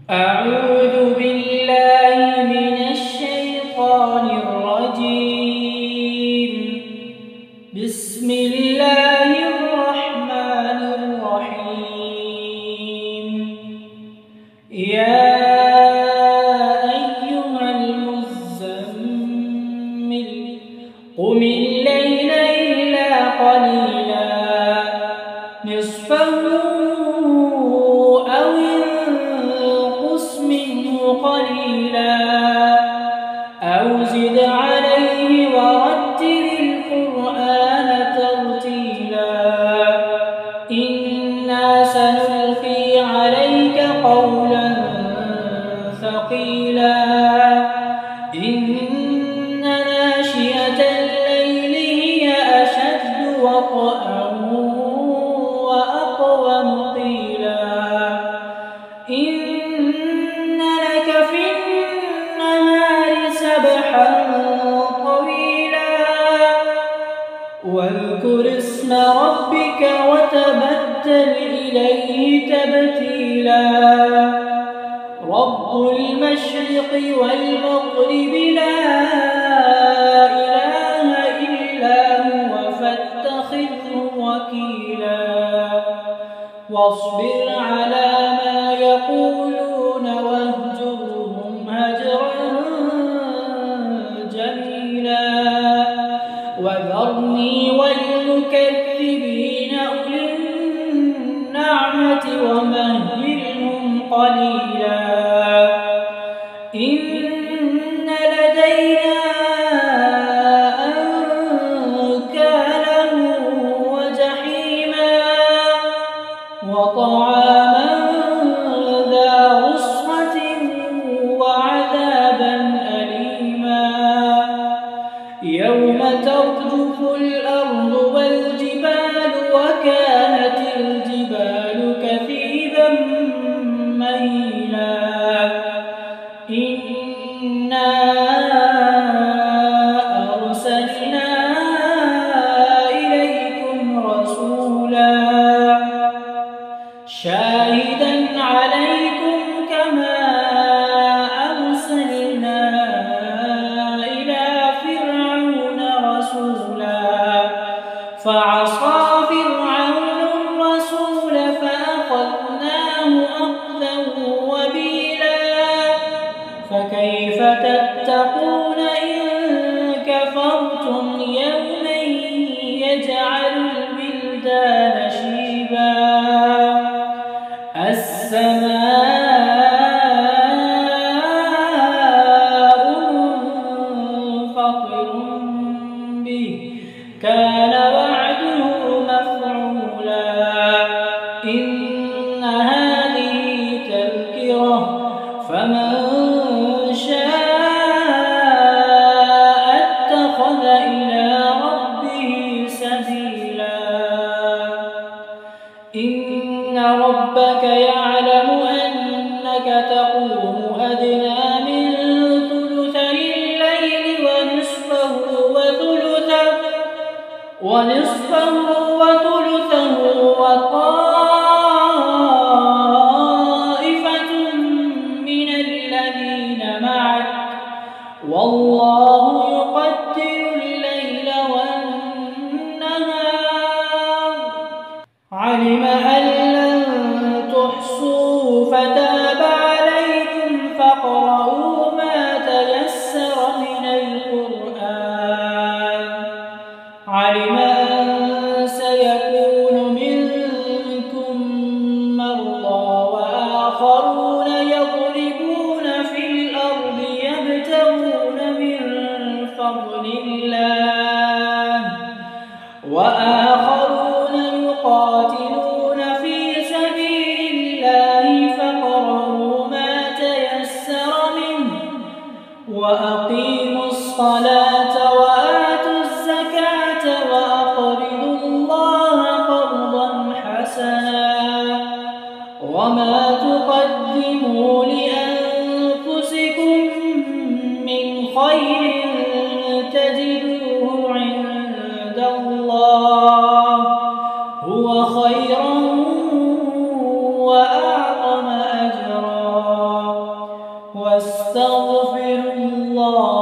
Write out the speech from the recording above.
أعوذ بالله من الشيطان الرجيم. بسم الله الرحمن الرحيم. يا أيها المزمل قم الليل إلا قليلا نصفه أو انقص منه قليلا أو زد عليه ورتل القرآن ترتيلا إنا سنلقي عليك قولا ثقيلا إن ناشئة الليل هي أشد وطئا وأقوم قيلا إن لك في النهار سبحا طويلا واذكر اسم ربك وتبتل إليه تبتيلا رب المشرق والمغرب لا إله إلا هو فاتخذه وكيلا واصبر على ما يقولون واهجرهم هجرا جميلا وذرني والمكذبين أولي النعمة ومهلهم قليلا إن لدينا أنكالا وجحيما وطعاما ذا غصة وعذابا أليما يوم ترجف الأرض والجبال وكانت الجبال كثيبا مهيلا إنا أرسلنا إليكم رسولا شاهدا عليكم كما أرسلنا إلى فرعون رسولا فعصى فرعون الرسول فأخذناه أخذا وبيلا فكيف تتقون إن كفرتم يوما يجعل البلدان شيبا السماء منفطر به كان وعده مفعولا إن هذه تذكرة فمن شاء اتخذ إلى ربه سبيلا إن ربك يعلم أنك تقوم أدنى من ثلثي الليل ونصفه وثلثه وطائفة من الذين معك والله يقدر الليل والنهار علم أن لن تحصوا فتاب عليكم فاقرؤوا ما تيسر من القرآن علم أن سيكون منكم مرضى وآخرون يضربون في الأرض يبتغون من فضل الله وآخرون يقاتلون في سبيل الله فاقرؤوا ما تيسر منه وأقيموا الصلاة وآتوا الزكاة وأقرضوا الله قرضا حسنا وما تقدموا لأنفسكم من خير تجدوه عند الله هو خيرا وأعظم أجرا واستغفروا الله